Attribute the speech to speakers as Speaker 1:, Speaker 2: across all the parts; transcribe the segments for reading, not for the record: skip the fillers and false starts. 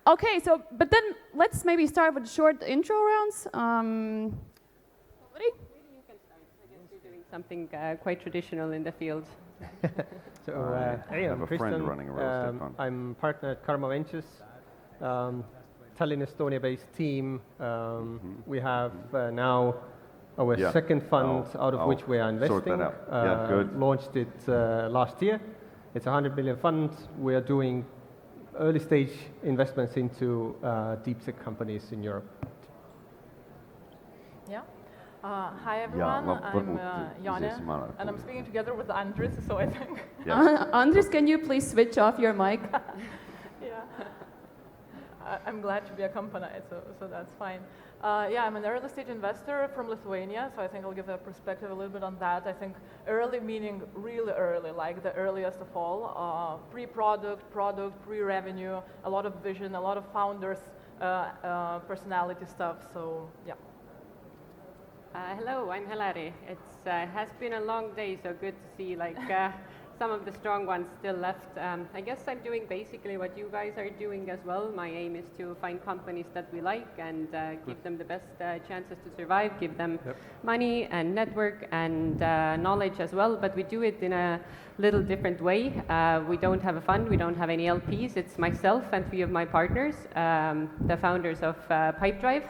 Speaker 1: Okay, but then let's maybe start with short intro rounds. Somebody?
Speaker 2: Maybe you can start. I guess you're doing something quite traditional in the field.
Speaker 3: Hey, I'm
Speaker 4: a friend
Speaker 3: Kristjan.
Speaker 4: running a real estate fund.
Speaker 3: I'm partner at Karma Ventures, Tallinn, Estonia-based team. We have now our second fund out of which we are investing.
Speaker 4: Sort that out. Yeah, good.
Speaker 3: Launched it last year. It's a 100 million fund. We are doing early stage investments into deep tech companies in Europe.
Speaker 5: Yeah. Hi everyone, I'm Jone, and I'm speaking together with Andres, so I think.
Speaker 1: Andres, can you please switch off your mic?
Speaker 5: Yeah. I'm glad to be accompanied, so that's fine. Yeah, I'm an early stage investor from Lithuania, so I think I'll give a perspective a little bit on that. I think early meaning really early, like the earliest of all. Pre-product, pre-revenue, a lot of vision, a lot of founders, personality stuff, so yeah.
Speaker 2: Hello, I'm Helery. It has been a long day, so good to see some of the strong ones still left. I guess I'm doing basically what you guys are doing as well. My aim is to find companies that we like and give them the best chances to survive, give them money and network and knowledge as well, but we do it in a little different way. We don't have a fund, we don't have any LPs. It's myself and 3 of my partners, the founders of Pipedrive.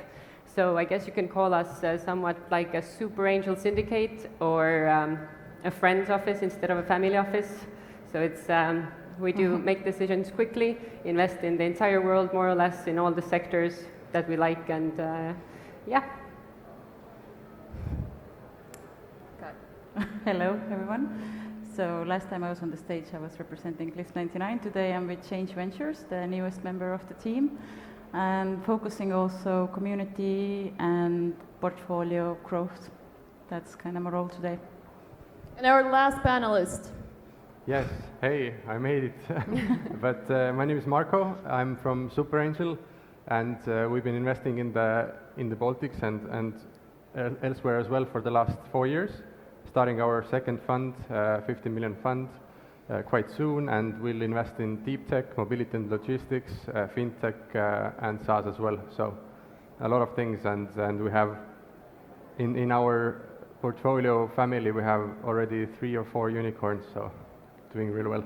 Speaker 2: So I guess you can call us somewhat like a Superangel syndicate or a friend's office instead of a family office. So it's we do make decisions quickly, invest in the entire world more or less in all the sectors that we like, and yeah.
Speaker 6: Hello everyone. So last time I was on the stage I was representing Cliff 99. Today I'm with Change Ventures, the newest member of the team, and focusing also community and portfolio growth. That's kind of my role today.
Speaker 1: And our last panelist.
Speaker 7: Yes, hey, I made it. But my name is Marko. I'm from Superangel, and we've been investing in the Baltics and elsewhere as well for the last 4 years. Starting our second fund, 50 million fund, quite soon, and we'll invest in deep tech, mobility and logistics, fintech, and SaaS as well. So a lot of things, and we have in our portfolio family we have already 3 or 4 unicorns, so doing really well.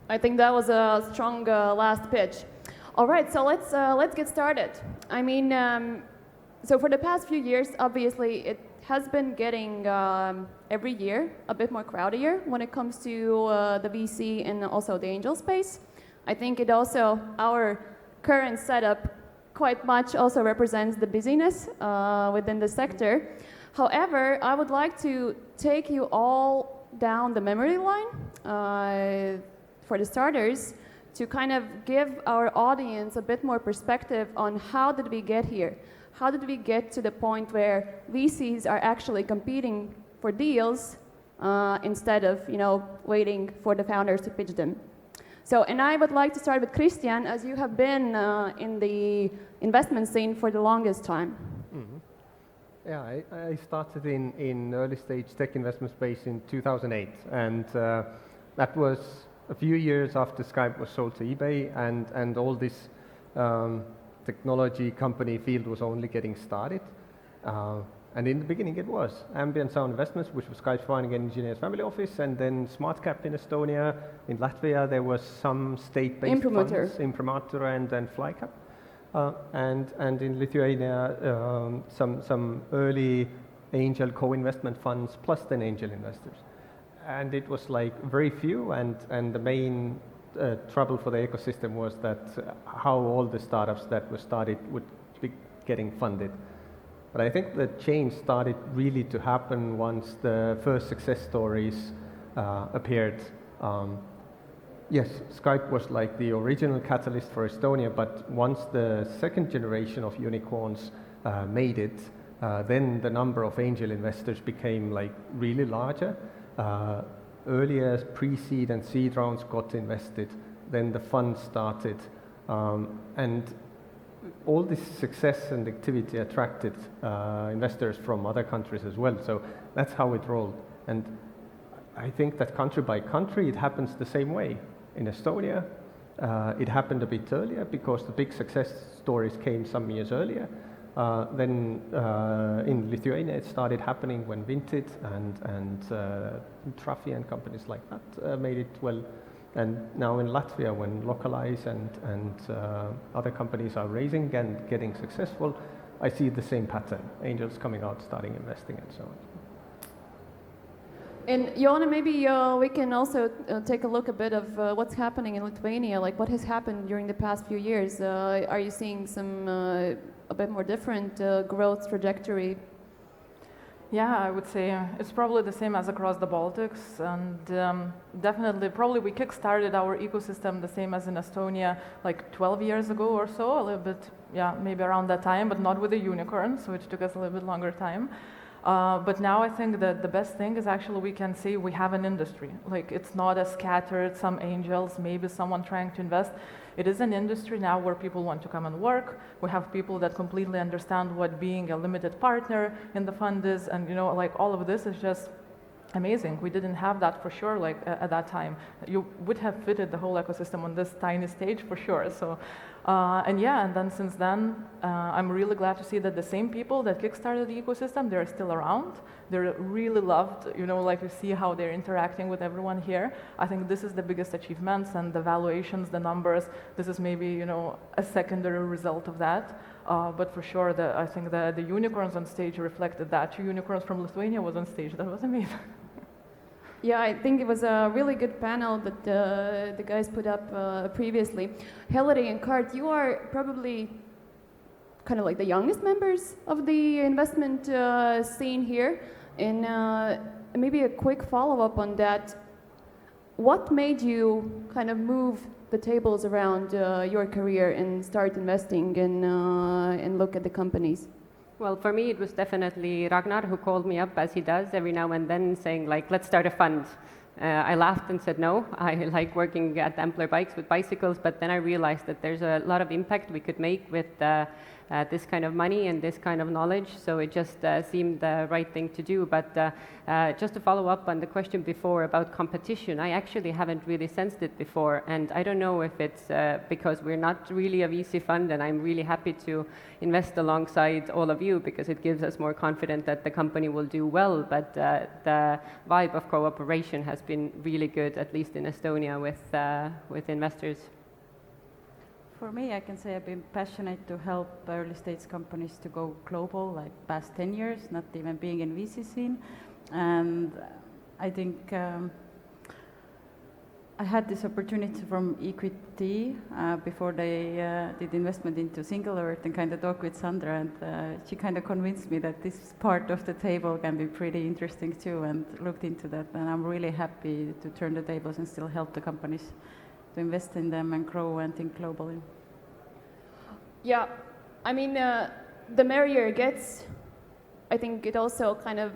Speaker 1: I think that was a strong last pitch. All right, so let's get started. I mean, so for the past few years, obviously it has been getting every year a bit more crowdier when it comes to the VC and also the angel space. I think it also, our current setup quite much also represents the busyness within the sector. However, I would like to take you all down the memory line for the starters to kind of give our audience a bit more perspective on how did we get here? How did we get to the point where VCs are actually competing for deals instead of, waiting for the founders to pitch them? So, and I would like to start with Kristjan, as you have been in the investment scene for the longest time.
Speaker 3: Mm-hmm. Yeah, I started in early stage tech investment space in 2008, and that was a few years after Skype was sold to eBay, and all this technology company field was only getting started. And in the beginning it was Ambient Sound Investments, which was Skype's founding engineers family office, and then SmartCap in Estonia. In Latvia there was some state-based funds, Imprimatur and FlyCap. And in Lithuania, some early angel co-investment funds plus then angel investors. And it was like very few, and the main trouble for the ecosystem was that how all the startups that were started would be getting funded. But I think the change started really to happen once the first success stories appeared. Yes, Skype was like the original catalyst for Estonia, but once the second generation of unicorns made it, then the number of angel investors became like really larger. Earlier pre-seed and seed rounds got invested, then the fund started, and all this success and activity attracted investors from other countries as well. So that's how it rolled. And I think that country by country it happens the same way. In Estonia, It happened a bit earlier because the big success stories came some years earlier. Then in Lithuania it started happening when Vinted and Trafi and companies like that made it well. And now in Latvia, when Localize and other companies are raising and getting successful, I see the same pattern. Angels coming out, starting investing and so on.
Speaker 1: And Jone, maybe we can also take a look a bit of what's happening in Lithuania, like what has happened during the past few years. Are you seeing some a bit more different growth trajectory?
Speaker 5: Yeah, I would say it's probably the same as across the Baltics, and definitely, probably we kickstarted our ecosystem the same as in Estonia like 12 years ago or so, a little bit, yeah, maybe around that time, but not with the unicorns, which took us a little bit longer time. But now I think that the best thing is actually we can say we have an industry. Like it's not as scattered, some angels, maybe someone trying to invest. It is an industry now where people want to come and work. We have people that completely understand what being a limited partner in the fund is, and like all of this is just amazing. We didn't have that for sure, like at that time. You would have fitted the whole ecosystem on this tiny stage for sure. So, and then since then, I'm really glad to see that the same people that kickstarted the ecosystem, they're still around. They're really loved, like you see how they're interacting with everyone here. I think this is the biggest achievements, and the valuations, the numbers, this is maybe, a secondary result of that. But for sure, I think the unicorns on stage reflected that. 2 unicorns from Lithuania was on stage. That was amazing.
Speaker 1: Yeah, I think it was a really good panel that the guys put up previously. Helery and Kart, you are probably kind of like the youngest members of the investment scene here. And maybe a quick follow-up on that. What made you kind of move the tables around your career and start investing and look at the companies?
Speaker 2: Well, for me, it was definitely Ragnar who called me up, as he does every now and then, saying, like, let's start a fund. I laughed and said no. I like working at Ampler Bikes with bicycles, but then I realized that there's a lot of impact we could make with this kind of money and this kind of knowledge, so it just seemed the right thing to do. But just to follow up on the question before about competition, I actually haven't really sensed it before, and I don't know if it's because we're not really a VC fund, and I'm really happy to invest alongside all of you because it gives us more confidence that the company will do well, but the vibe of cooperation has been really good, at least in Estonia, with investors.
Speaker 6: For me, I can say I've been passionate to help early stage companies to go global, like past 10 years, not even being in VC scene. And I think I had this opportunity from EQT before they did investment into Single Earth, and kind of talked with Sandra, and she kind of convinced me that this part of the table can be pretty interesting too, and looked into that. And I'm really happy to turn the tables and still help the companies to invest in them and grow and think globally.
Speaker 1: Yeah, I mean, the merrier it gets. I think it also kind of,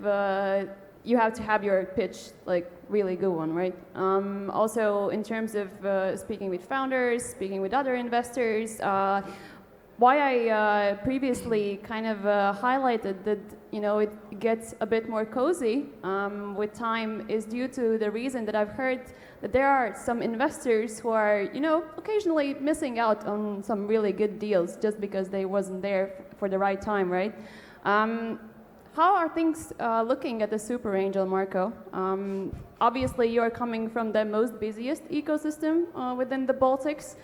Speaker 1: you have to have your pitch like really good one, right? Also in terms of speaking with founders, speaking with other investors, why I previously kind of highlighted that, it gets a bit more cozy with time is due to the reason that I've heard that there are some investors who are, occasionally missing out on some really good deals just because they wasn't there for the right time, right? How are things looking at the Superangel, Marko? Obviously, you're coming from the most busiest ecosystem within the Baltics,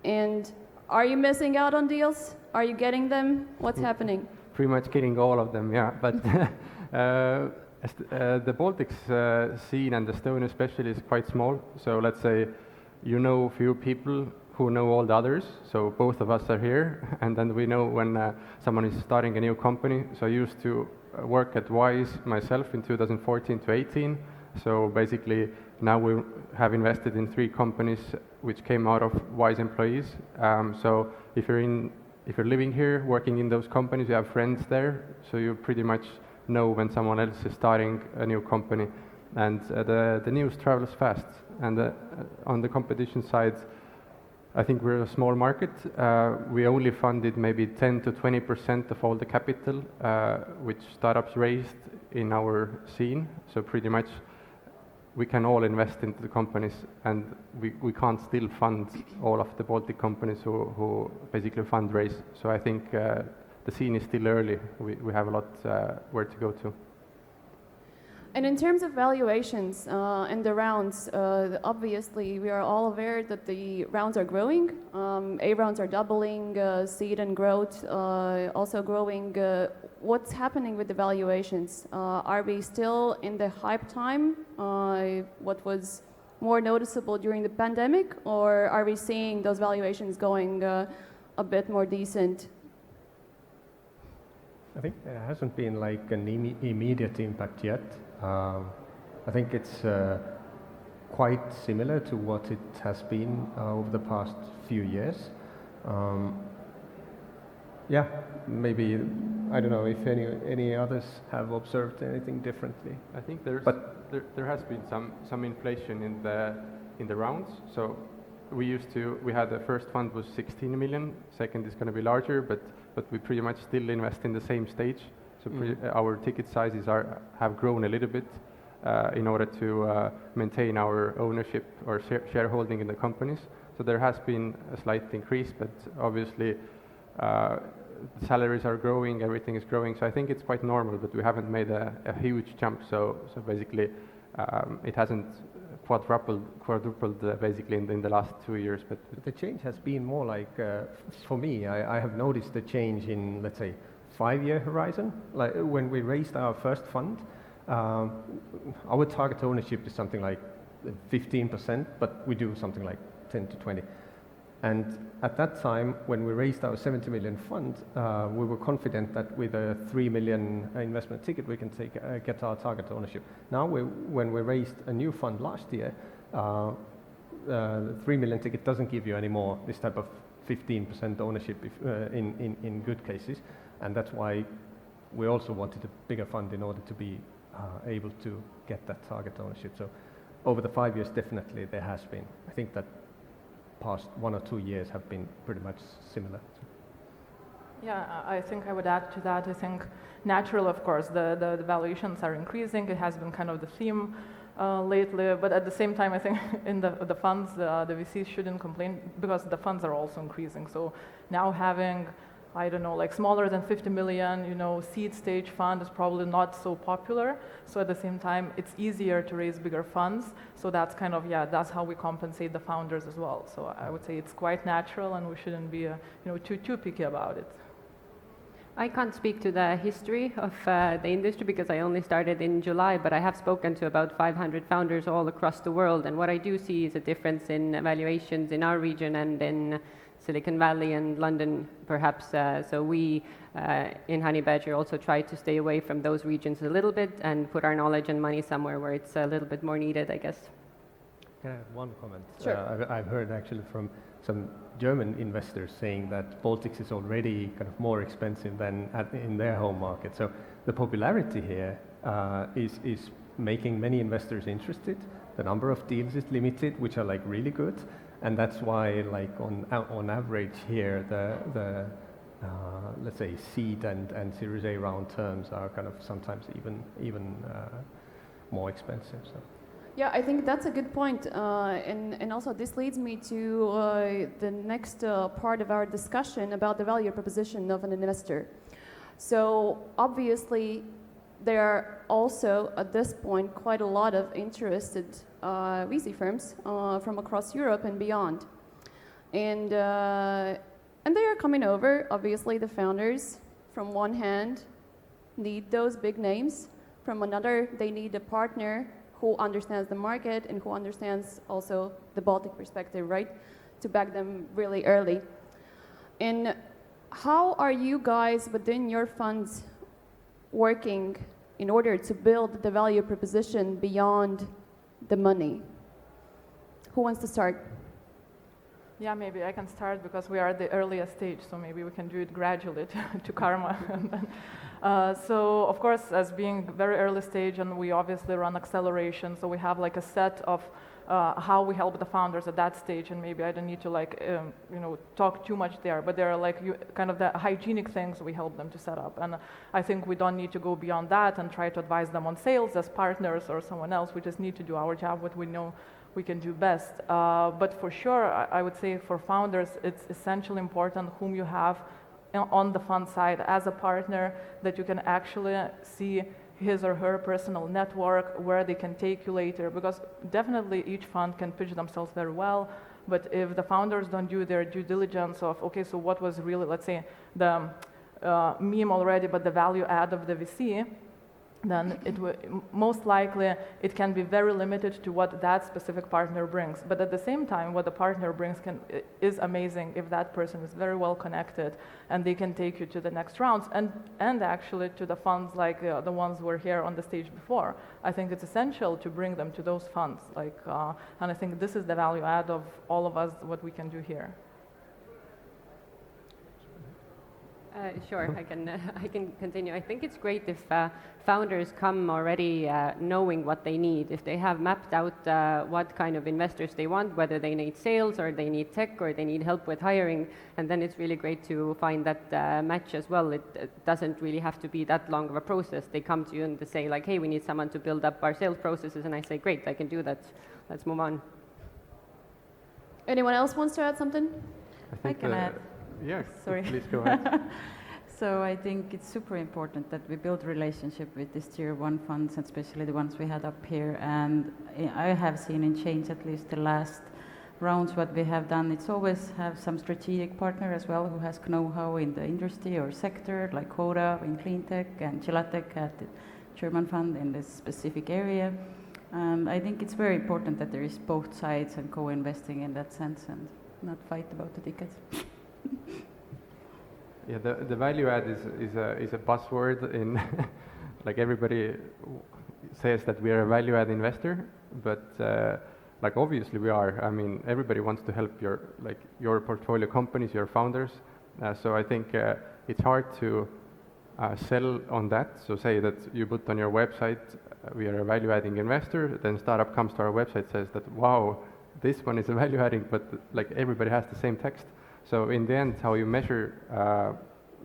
Speaker 1: and are you missing out on deals? Are you getting them? What's happening?
Speaker 7: Pretty much getting all of them, yeah. But the Baltics scene, and Estonia especially, is quite small. So let's say a few people who know all the others. So both of us are here, and then we know when someone is starting a new company. So I used to work at Wise myself in 2014 to 18. So basically now we have invested in 3 companies which came out of Wise employees. So if you're living here, working in those companies, you have friends there, so you pretty much know when someone else is starting a new company. And the news travels fast. And on the competition side, I think we're a small market. We only funded maybe 10 to 20% of all the capital which startups raised in our scene. So pretty much we can all invest into the companies, and we can't still fund all of the Baltic companies who basically fundraise. So I think the scene is still early. We have a lot where to go to.
Speaker 1: And in terms of valuations and the rounds, obviously we are all aware that the rounds are growing. A rounds are doubling, seed and growth also growing. What's happening with the valuations? Are we still in the hype time, what was more noticeable during the pandemic, or are we seeing those valuations going a bit more decent?
Speaker 3: I think there hasn't been like an immediate impact yet. I think it's quite similar to what it has been over the past few years. Yeah, maybe, I don't know if any others have observed anything differently.
Speaker 7: I think there has been some inflation in the rounds. So we had the first fund was 16 million, second is going to be larger, but we pretty much still invest in the same stage. So our ticket sizes have grown a little bit in order to maintain our ownership or shareholding in the companies. So there has been a slight increase, but obviously salaries are growing, everything is growing. So I think it's quite normal, but we haven't made a huge jump. So basically it hasn't quadrupled basically in the last 2 years. But
Speaker 3: the change has been more like, for me, I have noticed the change in, let's say, 5-year horizon. Like when we raised our first fund, our target ownership is something like 15%, but we do something like 10 to 20. And at that time, when we raised our 70 million fund, we were confident that with a 3 million investment ticket, we can get our target ownership. Now, when we raised a new fund last year, the 3 million ticket doesn't give you any more this type of 15% ownership in good cases. And that's why we also wanted a bigger fund in order to be able to get that target ownership. So over the 5 years, definitely there has been. I think that past 1 or 2 years have been pretty much similar.
Speaker 5: Yeah, I think I would add to that. I think natural, of course, the valuations are increasing. It has been kind of the theme lately, but at the same time, I think in the funds, the VCs shouldn't complain because the funds are also increasing. So now having, I don't know, like smaller than 50 million, seed stage fund is probably not so popular. So at the same time, it's easier to raise bigger funds. So that's kind of, that's how we compensate the founders as well. So I would say it's quite natural and we shouldn't be, too picky about it.
Speaker 2: I can't speak to the history of the industry because I only started in July, but I have spoken to about 500 founders all across the world. And what I do see is a difference in valuations in our region and in Silicon Valley and London, perhaps. So we in Honey Badger also try to stay away from those regions a little bit and put our knowledge and money somewhere where it's a little bit more needed, I guess.
Speaker 3: Can I have one comment?
Speaker 1: Sure.
Speaker 3: I've heard actually from some German investors saying that Baltics is already kind of more expensive than in their home market. So the popularity here is making many investors interested. The number of deals is limited, which are like really good. And that's why, like on average here, the let's say seed and Series A round terms are kind of sometimes even more expensive. So.
Speaker 1: Yeah, I think that's a good point. And also this leads me to the next part of our discussion about the value proposition of an investor. So obviously there are also at this point quite a lot of interested VC firms from across Europe and beyond. And they are coming over. Obviously the founders from one hand need those big names. From another, they need a partner who understands the market and who understands also the Baltic perspective, right? To back them really early. And how are you guys within your funds working in order to build the value proposition beyond the money? Who wants to start?
Speaker 5: Yeah, maybe I can start because we are at the earliest stage, so maybe we can do it gradually to karma. So of course, as being very early stage, and we obviously run acceleration, so we have like a set of how we help the founders at that stage, and maybe I don't need to like talk too much there, but there are like kind of the hygienic things we help them to set up, and I think we don't need to go beyond that and try to advise them on sales as partners or someone else. We just need to do our job, what we know we can do best. But for sure, I would say for founders, it's essentially important whom you have on the fund side as a partner, that you can actually see his or her personal network, where they can take you later, because definitely each fund can pitch themselves very well, but if the founders don't do their due diligence of, okay, so what was really, let's say, the meme already, but the value add of the VC, then most likely it can be very limited to what that specific partner brings. But at the same time, what the partner brings is amazing if that person is very well connected, and they can take you to the next rounds, and actually to the funds like the ones who were here on the stage before. I think it's essential to bring them to those funds, and I think this is the value add of all of us, what we can do here.
Speaker 2: Sure, I can continue. I think it's great if founders come already knowing what they need. If they have mapped out what kind of investors they want, whether they need sales or they need tech or they need help with hiring, and then it's really great to find that match as well. It doesn't really have to be that long of a process. They come to you and they say like, hey, we need someone to build up our sales processes, and I say, great, I can do that. Let's move on.
Speaker 1: Anyone else wants to add something?
Speaker 6: I can add.
Speaker 7: Yes,
Speaker 6: Sorry.
Speaker 7: please go ahead.
Speaker 6: So I think it's super important that we build relationship with these tier 1 funds, and especially the ones we had up here. And I have seen in change, at least the last rounds, what we have done. It's always have some strategic partner as well who has know-how in the industry or sector, like Quota in clean tech and Chilatech at the German fund in this specific area. I think it's very important that there is both sides and co-investing in that sense, and not fight about the tickets.
Speaker 7: Yeah, the value add is a buzzword in like everybody says that we are a value add investor, but like obviously we are. I mean, everybody wants to help your portfolio companies, your founders. So I think it's hard to sell on that. So say that you put on your website, we are a value adding investor. Then startup comes to our website, says that wow, this one is a value adding, but like everybody has the same text. So in the end, how you measure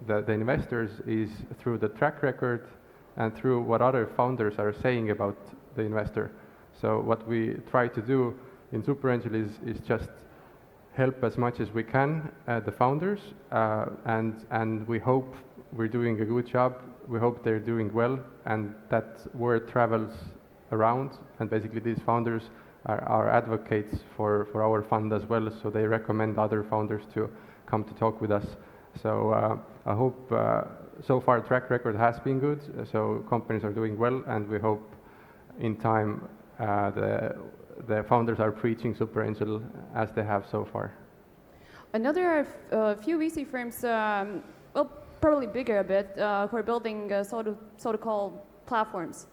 Speaker 7: the investors is through the track record and through what other founders are saying about the investor. So what we try to do in Superangel is just help as much as we can the founders, and we hope we're doing a good job. We hope they're doing well, and that word travels around, and basically these founders are advocates for our fund as well, so they recommend other founders to come to talk with us. So I hope so far track record has been good, so companies are doing well, and we hope in time the founders are preaching Superangel as they have so far. Another
Speaker 1: few VC firms, well, probably bigger a bit, who are building so-called platforms.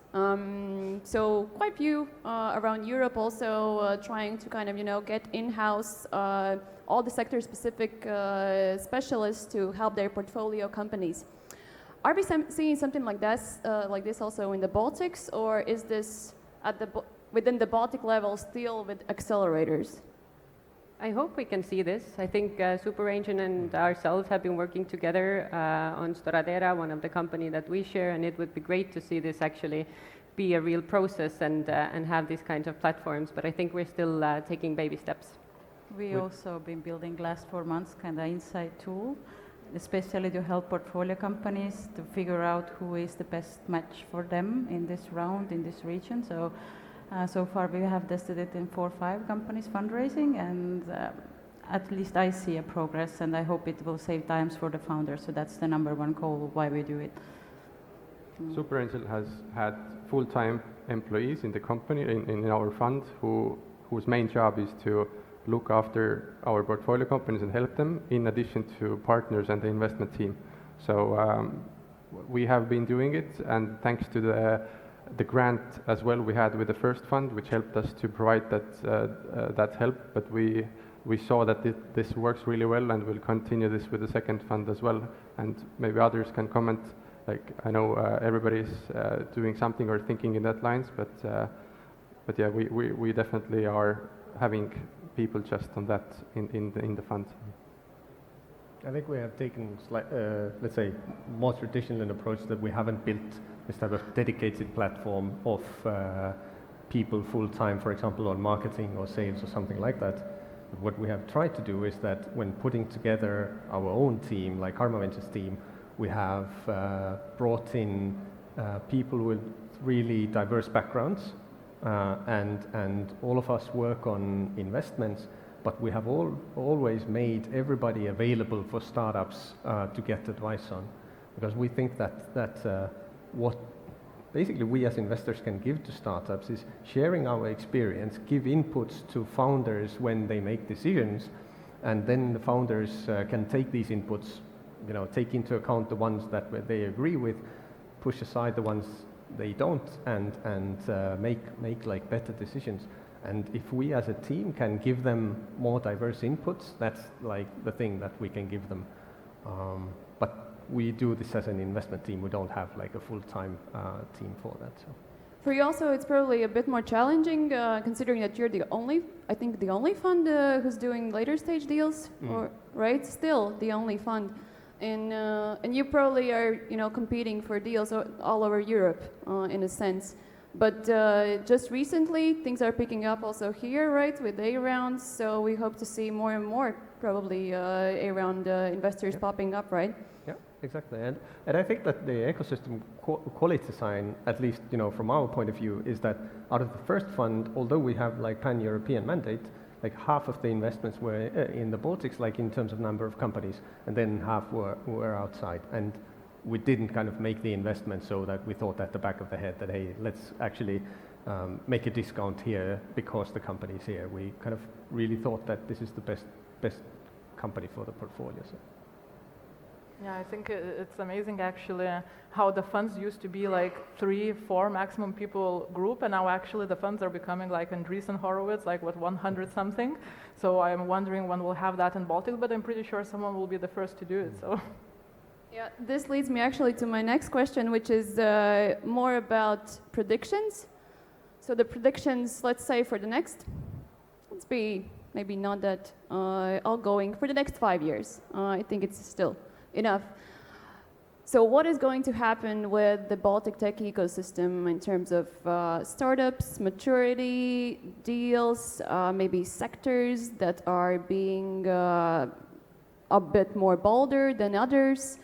Speaker 1: So quite few around Europe also trying to kind of get in-house all the sector-specific specialists to help their portfolio companies. Are we seeing something like this also in the Baltics, or is this at within the Baltic level still with accelerators?
Speaker 2: I hope we can see this. I think Superangel and ourselves have been working together on Storadera, one of the company that we share, and it would be great to see this actually be a real process and have these kinds of platforms, but I think we're still taking baby steps.
Speaker 6: We also been building last 4 months kind of insight tool, especially to help portfolio companies to figure out who is the best match for them in this round, in this region. So far we have tested it in 4 or 5 companies fundraising, and at least I see a progress, and I hope it will save times for the founders. So that's the number 1 goal why we do it.
Speaker 7: Superangel has had full-time employees in the company, in our fund, whose main job is to look after our portfolio companies and help them, in addition to partners and the investment team. So we have been doing it, and thanks to the grant as well we had with the first fund, which helped us to provide that help. But we saw that this works really well, and we'll continue this with the second fund as well. And maybe others can comment. Like I know everybody's doing something or thinking in that lines, but but yeah, we definitely are having people just on that in the fund.
Speaker 3: I think we have taken, let's say, more traditional approach that we haven't built this type of dedicated platform of people full-time, for example, on marketing or sales or something like that. But what we have tried to do is that when putting together our own team, like Harma Ventures team, we have brought in people with really diverse backgrounds, and all of us work on investments, but we have always made everybody available for startups to get advice on, because we think that what basically we as investors can give to startups is sharing our experience, give inputs to founders when they make decisions, and then the founders can take these inputs, take into account the ones that they agree with, push aside the ones they don't, and make like better decisions. And if we as a team can give them more diverse inputs, that's like the thing that we can give them. But we do this as an investment team. We don't have like a full-time team for that. So.
Speaker 1: For you also, it's probably a bit more challenging, considering that you're the only fund who's doing later stage deals, or right? Still the only fund, and you probably are, competing for deals all over Europe, in a sense. But just recently, things are picking up also here, right, with A rounds. So we hope to see more and more probably A round investors popping up, right?
Speaker 3: Yeah, exactly. And I think that the ecosystem quality sign, at least from our point of view, is that out of the first fund, although we have like pan-European mandate, like half of the investments were in the Baltics, like in terms of number of companies, and then half were outside. And we didn't kind of make the investment so that we thought at the back of the head that, hey, let's actually make a discount here because the company is here. We kind of really thought that this is the best company for the portfolio. So.
Speaker 5: Yeah, I think it's amazing actually how the funds used to be like 3-4 maximum people group, and now actually the funds are becoming like Andreessen Horowitz, like 100 something. So I'm wondering when we'll have that in Baltic, but I'm pretty sure someone will be the first to do it. So.
Speaker 1: Yeah, this leads me actually to my next question, which is more about predictions. So the predictions, let's say for the next, let's be maybe not that outgoing, for the next 5 years. I think it's still enough. So what is going to happen with the Baltic tech ecosystem in terms of startups, maturity, deals, maybe sectors that are being a bit more bolder than others?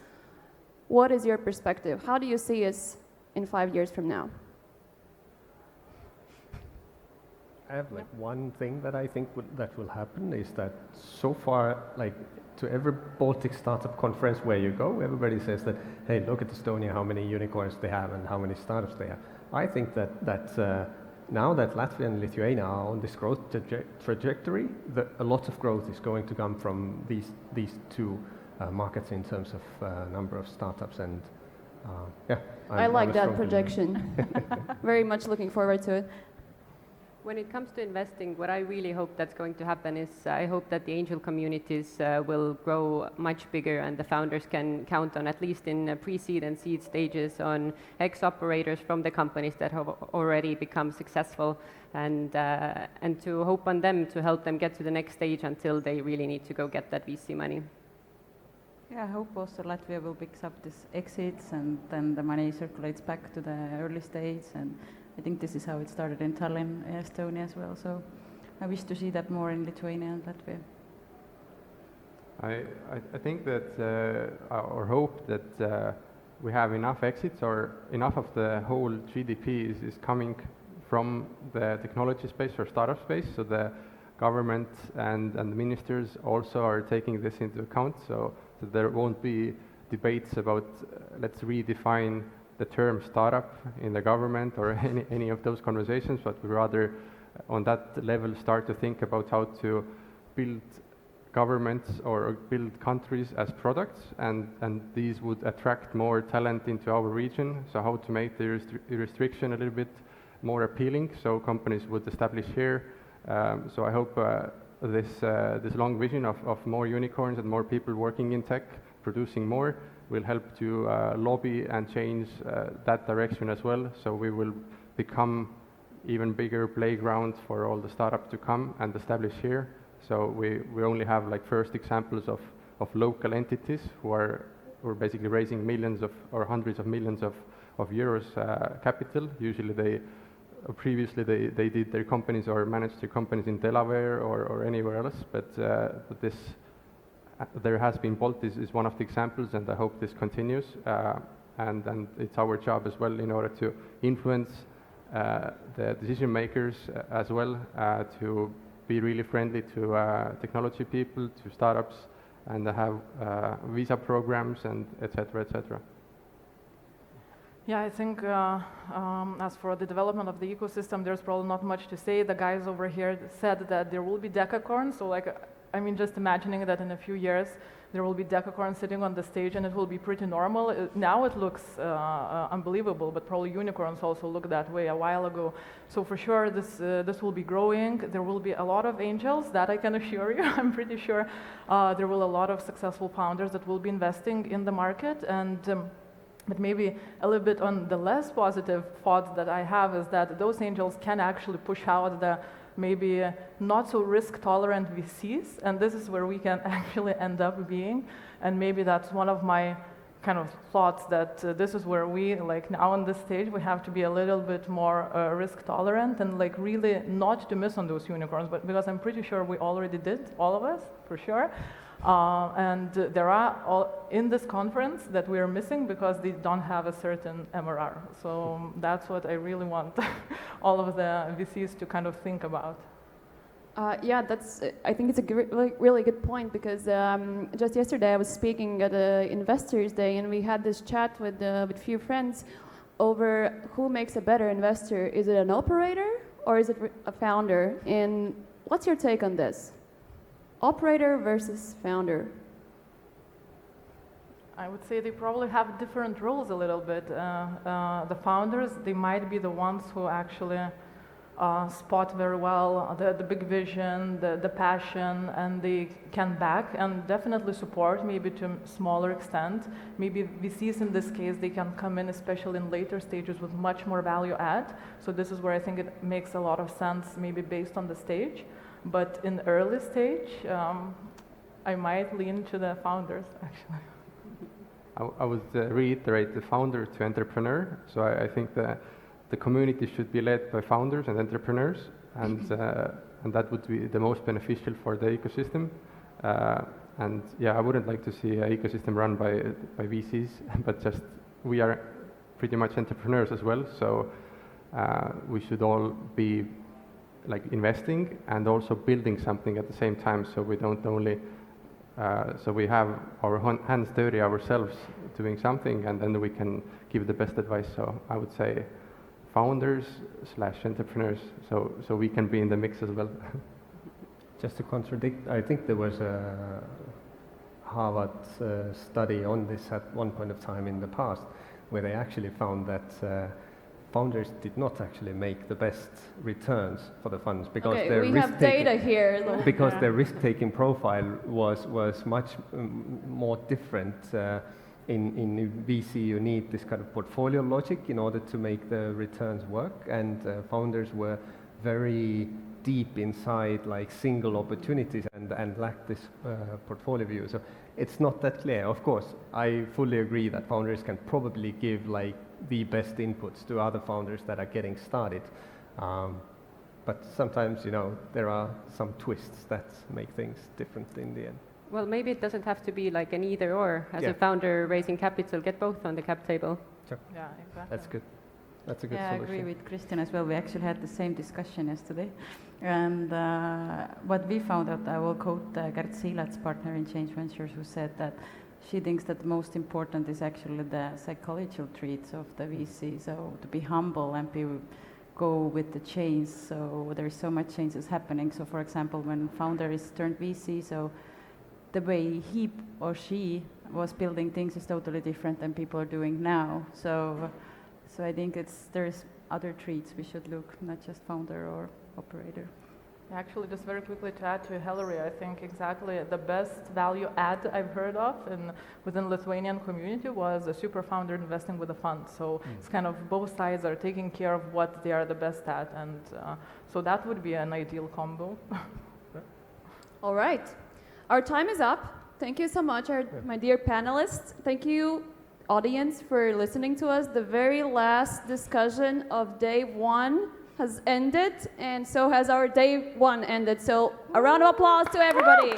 Speaker 1: What is your perspective? How do you see us in 5 years from now?
Speaker 3: I have like one thing that I think that will happen is that so far, like to every Baltic startup conference where you go, everybody says that, hey, look at Estonia, how many unicorns they have and how many startups they have. I think that now that Latvia and Lithuania are on this growth trajectory, a lot of growth is going to come from these two markets in terms of number of startups, and yeah.
Speaker 1: I like that projection. Very much looking forward to it.
Speaker 2: When it comes to investing, what I really hope that's going to happen is I hope that the angel communities will grow much bigger, and the founders can count on, at least in pre-seed and seed stages, on ex-operators from the companies that have already become successful, and to hope on them to help them get to the next stage until they really need to go get that VC money.
Speaker 6: Yeah, I hope also Latvia will pick up this exits, and then the money circulates back to the early stage, and I think this is how it started in Tallinn, Estonia as well. So I wish to see that more in Lithuania and Latvia.
Speaker 7: I think that or hope that we have enough exits, or enough of the whole GDP is coming from the technology space or startup space. So the government and the ministers also are taking this into account. So there won't be debates about let's redefine the term startup in the government or any of those conversations, but we rather on that level start to think about how to build governments or build countries as products, and these would attract more talent into our region. So how to make the restriction a little bit more appealing so companies would establish here. So I hope this long vision of more unicorns and more people working in tech, producing more, will help to lobby and change that direction as well. So we will become even bigger playground for all the startups to come and establish here. So we only have like first examples of local entities who are basically raising millions of or hundreds of millions of euros capital. Usually previously they did their companies or managed their companies in Delaware or anywhere else, but this there has been Baltic is one of the examples, and I hope this continues. And it's our job as well in order to influence the decision makers as well, to be really friendly to technology people, to startups, and have visa programs and etc. etc.
Speaker 5: Yeah, I think as for the development of the ecosystem, there's probably not much to say. The guys over here said that there will be decacorns, so like, I mean, just imagining that in a few years there will be decacorns sitting on the stage and it will be pretty normal. Now it looks unbelievable, but probably unicorns also looked that way a while ago. So for sure this will be growing. There will be a lot of angels, that I can assure you. I'm pretty sure there will a lot of successful founders that will be investing in the market. And but maybe a little bit on the less positive thought that I have is that those angels can actually push out the maybe not so risk tolerant VCs, and this is where we can actually end up being. And maybe that's one of my kind of thoughts, that this is where we, like now on this stage, we have to be a little bit more risk tolerant and like really not to miss on those unicorns, but because I'm pretty sure we already did, all of us, for sure. And there are all in this conference that we are missing because they don't have a certain MRR. So that's what I really want all of the VCs to kind of think about.
Speaker 1: Yeah, I think it's a really good point, because just yesterday I was speaking at the Investors Day, and we had this chat with few friends over who makes a better investor. Is it an operator or is it a founder? And what's your take on this? Operator versus founder?
Speaker 5: I would say they probably have different roles a little bit. The founders, they might be the ones who actually spot very well the big vision, the passion, and they can back and definitely support, maybe to a smaller extent. Maybe VCs in this case, they can come in, especially in later stages, with much more value add. So this is where I think it makes a lot of sense, maybe based on the stage. But in early stage, I might lean to the founders, actually.
Speaker 7: I would reiterate the founder to entrepreneur. So I think the community should be led by founders and entrepreneurs, and that would be the most beneficial for the ecosystem. And yeah, I wouldn't like to see an ecosystem run by VCs, but just we are pretty much entrepreneurs as well. So we should all be like investing and also building something at the same time, so we don't only so we have our hands dirty ourselves doing something, and then we can give the best advice. So I would say founders / entrepreneurs, so we can be in the mix as well.
Speaker 3: Just to contradict, I think there was a Harvard study on this at one point of time in the past, where they actually found that founders did not actually make the best returns for the funds because
Speaker 1: okay,
Speaker 3: their
Speaker 1: we have data here.
Speaker 3: Because their risk-taking profile was much more different. In VC, you need this kind of portfolio logic in order to make the returns work, and founders were very deep inside like single opportunities and lacked this portfolio view. So it's not that clear. Of course, I fully agree that founders can probably give like the best inputs to other founders that are getting started. But sometimes, you know, there are some twists that make things different in the end.
Speaker 2: Well, maybe it doesn't have to be like an either or. As a founder raising capital, get both on the cap table.
Speaker 3: Sure.
Speaker 5: Yeah, exactly.
Speaker 3: That's good. That's a good
Speaker 6: Yeah,
Speaker 3: solution.
Speaker 6: I agree with Kristjan as well. We actually had the same discussion yesterday. And what we found out, I will quote Kart, partner in Change Ventures, who said that she thinks that the most important is actually the psychological traits of the VC. So to be humble and go with the change. So there's so much changes happening. So for example, when founder is turned VC, so the way he or she was building things is totally different than people are doing now. So I think there's other traits we should look, not just founder or operator.
Speaker 5: Actually, just very quickly to add to Helery, I think exactly the best value add I've heard of within Lithuanian community was a super founder investing with a fund. So it's kind of both sides are taking care of what they are the best at, and so that would be an ideal combo.
Speaker 1: All right, our time is up. Thank you so much, my dear panelists. Thank you, audience, for listening to us. The very last discussion of day one has ended, and so has our day one ended. So a round of applause to everybody.